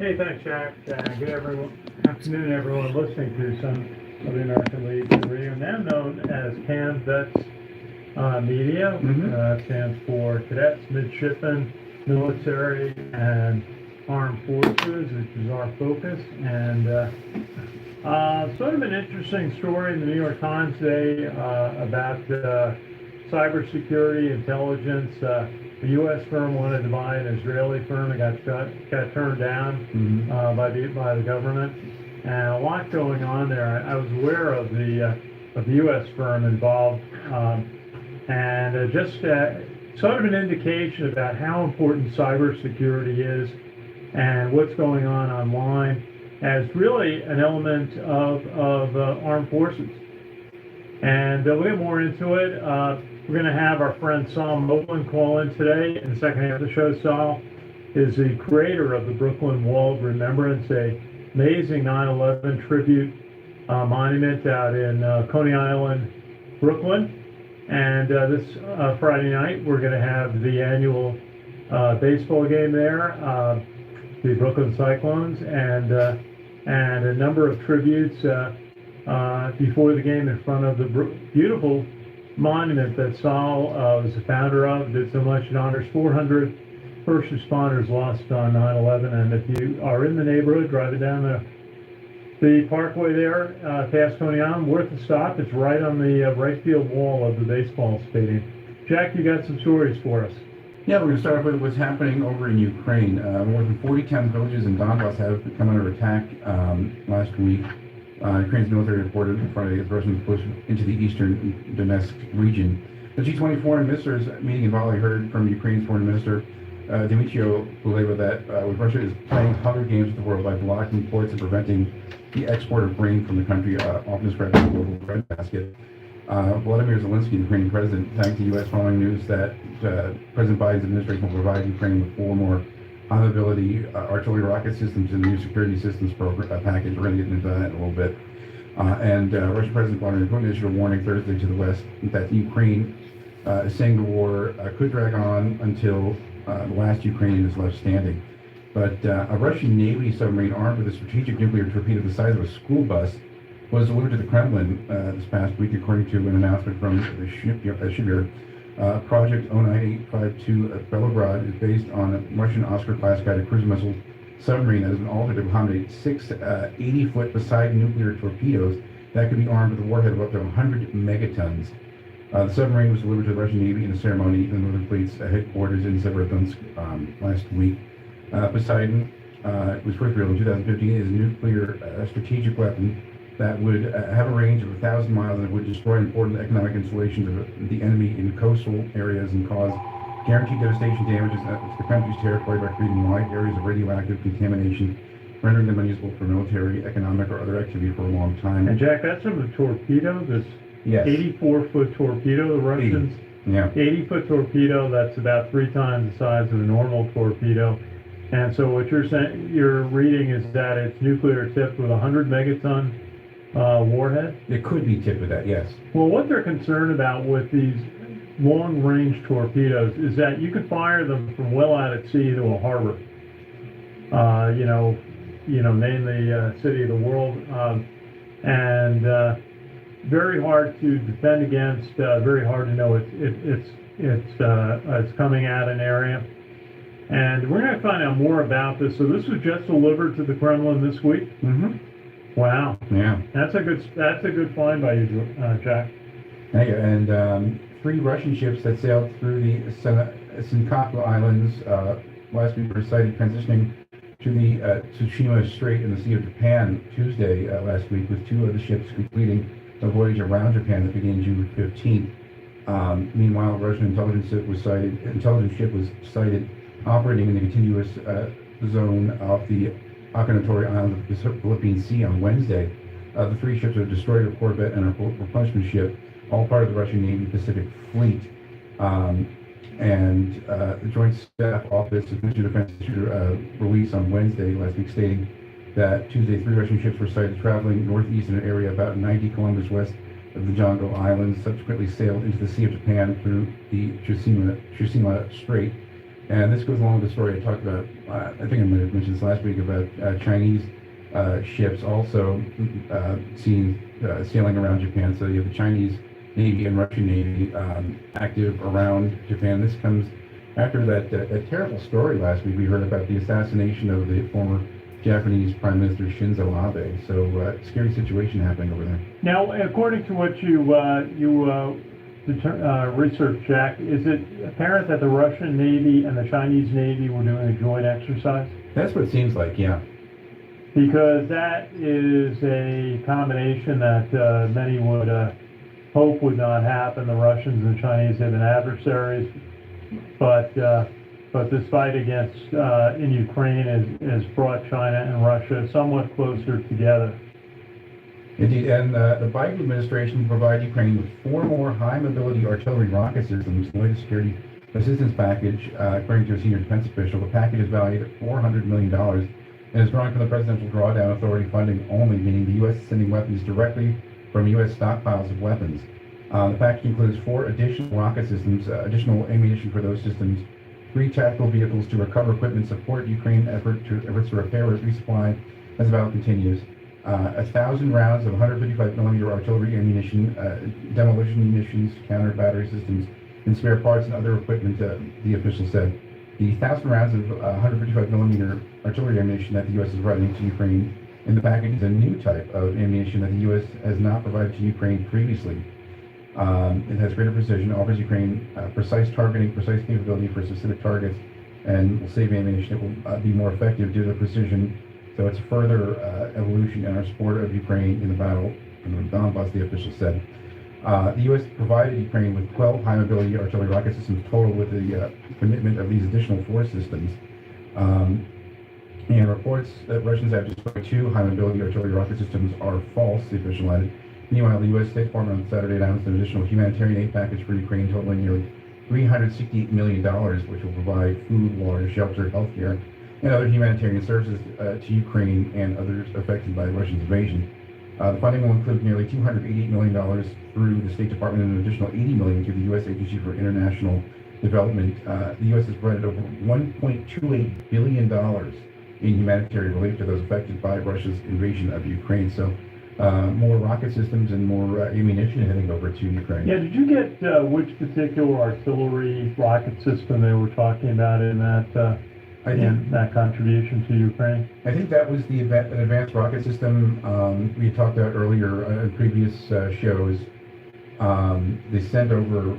Hey, thanks, Jack. Good afternoon, everyone listening to some of the American Legion Radio, now known as CaMMVetsMEDIA. Stands for Cadets, Midshipmen, Military, and Armed Forces, which is our focus. And sort of an interesting story in the New York Times today about cybersecurity intelligence. The U.S. firm wanted to buy an Israeli firm. It got turned down by the government, and a lot going on there. I was aware of the U.S. firm involved, and just sort of an indication about how important cybersecurity is and what's going on online as really an element of armed forces. And we'll get more into it. We're going to have our friend Saul Moblin call in today. In the second half of the show, Saul is the creator of the Brooklyn Wall of Remembrance, an amazing 9/11 tribute monument out in Coney Island, Brooklyn. And this Friday night, we're going to have the annual baseball game there, the Brooklyn Cyclones, and a number of tributes before the game in front of the beautiful monument that Saul was the founder of, did so much. It honors 400 first responders lost on 9/11. And if you are in the neighborhood, driving down the parkway there, past Coney Island, worth a stop. It's right on the right field wall of the baseball stadium. Jack, you got some stories for us. Yeah, we're going to start off with what's happening over in Ukraine. More than 40 towns, villages, in Donbass have come under attack last week. Ukraine's military reported Friday that the Russians pushed into the eastern Donetsk region. The G20 foreign ministers meeting in Bali heard from Ukraine's foreign minister, Dmytro Kuleba, that Russia is playing hunger games with the world by blocking ports and preventing the export of grain from the country, often described as a global breadbasket. Vladimir Zelensky, the Ukrainian president, thanked the U.S. following news that President Biden's administration will provide Ukraine with 4 more high-mobility artillery rocket systems and the new security systems package. We're going to get into that in a little bit. Russian President Vladimir Putin issued a warning Thursday to the West that Ukraine is saying the war could drag on until the last Ukrainian is left standing. But a Russian Navy submarine armed with a strategic nuclear torpedo the size of a school bus was delivered to the Kremlin this past week, according to an announcement from the shipyard. Project 09852 at Belgorod is based on a Russian Oscar-class guided cruise missile submarine that has been altered to accommodate 6 80-foot Poseidon nuclear torpedoes that could be armed with a warhead of up to 100 megatons. The submarine was delivered to the Russian Navy in a ceremony in the Northern Fleet's headquarters in Severodonetsk last week. Poseidon was first revealed in 2015 as a nuclear strategic weapon that would have a range of 1,000 miles and would destroy important economic installations of the enemy in coastal areas and cause guaranteed devastation damages to the country's territory by creating wide areas of radioactive contamination, rendering them unusable for military, economic, or other activity for a long time. And Jack, that's from the torpedo, this 84-foot torpedo, the Russians. 80-foot torpedo, that's about 3 times the size of a normal torpedo. And so what you're saying, you're reading is that it's nuclear tipped with a 100 megaton warhead? It could be tipped with that, yes. Well, what they're concerned about with these long-range torpedoes is that you could fire them from well out at sea to a harbor. Name the city of the world, and very hard to defend against. Very hard to know it's coming at an area. And we're going to find out more about this. So this was just delivered to the Kremlin this week. Mm-hmm. Wow. Yeah. That's a good find by you, Jack. Thank you. And 3 Russian ships that sailed through the Senkaku Islands last week were sighted transitioning to the Tsushima Strait in the Sea of Japan Tuesday last week, with 2 of the ships completing a voyage around Japan that began June 15th. Meanwhile, a Russian intelligence ship was sighted operating in the continuous zone off the Okinatori Island of the Philippine Sea on Wednesday. The 3 ships are a destroyer, a corvette, and a replenishment ship, all part of the Russian Navy Pacific Fleet. The Joint Staff Office of Ministry of Defense issued a release on Wednesday last week stating that Tuesday 3 Russian ships were sighted traveling northeast in an area about 90 kilometers west of the Jongo Islands, subsequently sailed into the Sea of Japan through the Tsushima Strait. And this goes along with the story I talked about, I think I might have mentioned this last week, about Chinese ships also seen sailing around Japan. So you have the Chinese Navy and Russian Navy active around Japan. This comes after that terrible story last week we heard about the assassination of the former Japanese Prime Minister Shinzo Abe. So scary situation happening over there. Now, according to what you research, Jack, is it apparent that the Russian Navy and the Chinese Navy were doing a joint exercise? That's what it seems like, yeah. Because that is a combination that many would hope would not happen. The Russians and the Chinese have been adversaries, but this fight against in Ukraine has brought China and Russia somewhat closer together. Indeed, and the Biden administration will provide Ukraine with 4 more high-mobility artillery rocket systems in the latest security assistance package, according to a senior defense official. The package is valued at $400 million and is drawing from the Presidential Drawdown Authority funding only, meaning the U.S. is sending weapons directly from U.S. stockpiles of weapons. The package includes 4 additional rocket systems, additional ammunition for those systems, 3 tactical vehicles to recover equipment, support Ukraine efforts to repair or resupply as the battle continues. 1,000 rounds of 155 millimeter artillery ammunition, demolition munitions, counter battery systems, and spare parts and other equipment, the official said. The 1,000 rounds of 155 millimeter artillery ammunition that the U.S. is providing to Ukraine in the package is a new type of ammunition that the U.S. has not provided to Ukraine previously. It has greater precision, offers Ukraine precise targeting, precise capability for specific targets, and will save ammunition. It will be more effective due to the precision. So it's further evolution in our support of Ukraine in the battle in the Donbass, the official said. The U.S. provided Ukraine with 12 high-mobility artillery rocket systems total with the commitment of these additional 4 systems. And reports that Russians have destroyed 2 high-mobility artillery rocket systems are false, the official added. Meanwhile, the U.S. State Department on Saturday announced an additional humanitarian aid package for Ukraine totaling nearly $368 million, which will provide food, water, shelter, health care, and other humanitarian services to Ukraine and others affected by Russia's invasion. The funding will include nearly $288 million through the State Department and an additional $80 million through the U.S. Agency for International Development. The U.S. has provided over $1.28 billion in humanitarian relief to those affected by Russia's invasion of Ukraine. So more rocket systems and more ammunition heading over to Ukraine. Yeah, did you get which particular artillery rocket system they were talking about in that contribution to Ukraine? I think that was the advanced rocket system we talked about earlier in previous shows. They sent over,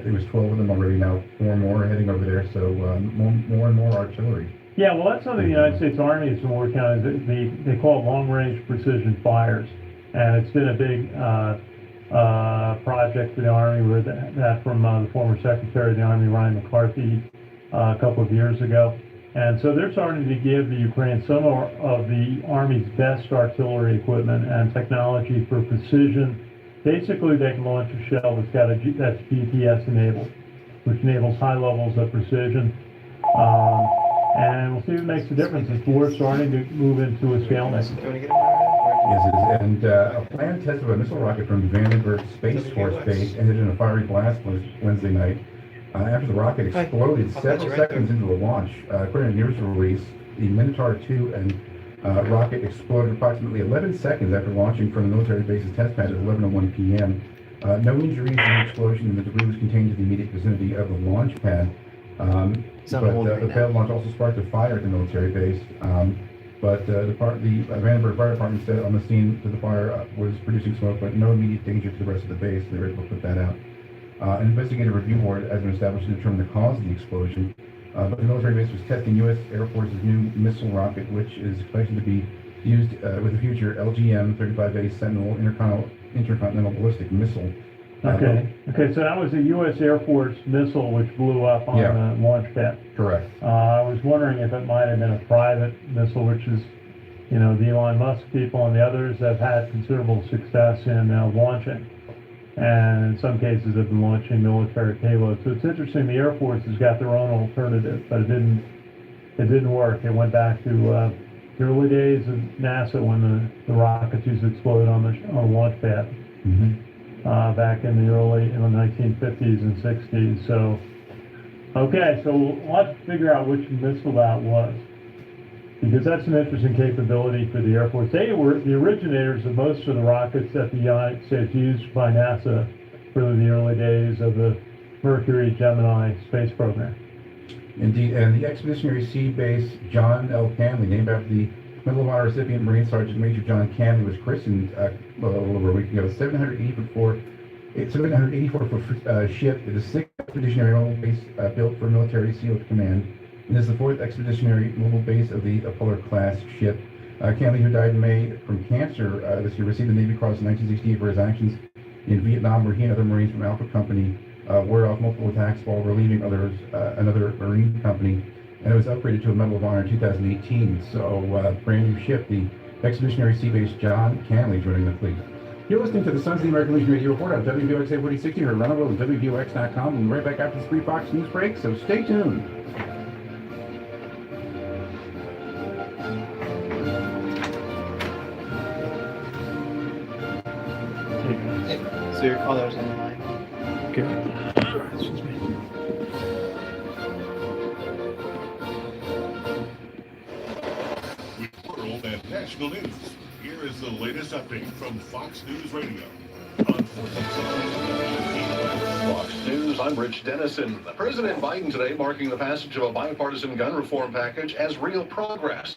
it was 12 of them already, now 4 more heading over there, so more and more artillery. Yeah, well, that's something the United States Army has been working on. They call it long-range precision fires, and it's been a big project for the Army, with that from the former Secretary of the Army, Ryan McCarthy, a couple of years ago. And so they're starting to give the Ukraine some of the Army's best artillery equipment and technology for precision. Basically, they can launch a shell that's GPS enabled, which enables high levels of precision. And we'll see if it makes a difference as we're starting to move into a stalemate. Yes, it is. And a planned test of a missile rocket from Vandenberg Space Force Base ended in a fiery blast Wednesday night. After the rocket exploded several seconds into the launch. According to news release, the Minotaur 2 and rocket exploded approximately 11 seconds after launching from the military base's test pad at 11:01 p.m. No injuries in the explosion, and the debris was contained to the immediate vicinity of the launch pad. But the failed launch also sparked a fire at the military base. But the Vandenberg Fire Department said on the scene that the fire was producing smoke, but no immediate danger to the rest of the base. They were able to put that out. An investigative review board has been established to determine the cause of the explosion. But the military base was testing U.S. Air Force's new missile rocket, which is expected to be used with the future LGM-35A Sentinel intercontinental ballistic missile. Okay, so that was a U.S. Air Force missile which blew up on the launch pad. Correct. I was wondering if it might have been a private missile, which is, the Elon Musk people and the others have had considerable success in launching. And in some cases have been launching military payloads. So it's interesting, the Air Force has got their own alternative, but it didn't work. It went back to the early days of NASA when the rockets used to explode on the launch pad. Mm-hmm. Back in the 1950s and 60s. So Okay, so let's figure out which missile that was, because that's an interesting capability for the Air Force. They were the originators of most of the rockets that the United States used by NASA for the early days of the Mercury Gemini space program. Indeed, and the Expeditionary Sea Base John L. Canley, named after the Medal of Honor recipient Marine Sergeant Major John Canley, was christened a little over a week ago. 784 foot ship. It is the 6th expeditionary mobile base built for military SEAL Command, and is the 4th expeditionary mobile base of the Apollo class ship. Canley, who died in May from cancer this year, received the Navy Cross in 1968 for his actions in Vietnam, where he and other Marines from Alpha Company warded off multiple attacks while relieving another Marine company, and it was upgraded to a Medal of Honor in 2018. So, brand new ship, the Expeditionary Sea Base John Canley, joining the fleet. You're listening to the Sons of the American Legion Radio Report on WVOX 84060 or around the world at WVOX.com. We'll be right back after this brief Fox News break, so stay tuned. So your father's on the line. Excuse me. With world and national news, here is the latest update from Fox News Radio. On Fox News, I'm Rich Dennison. President Biden today marking the passage of a bipartisan gun reform package as real progress.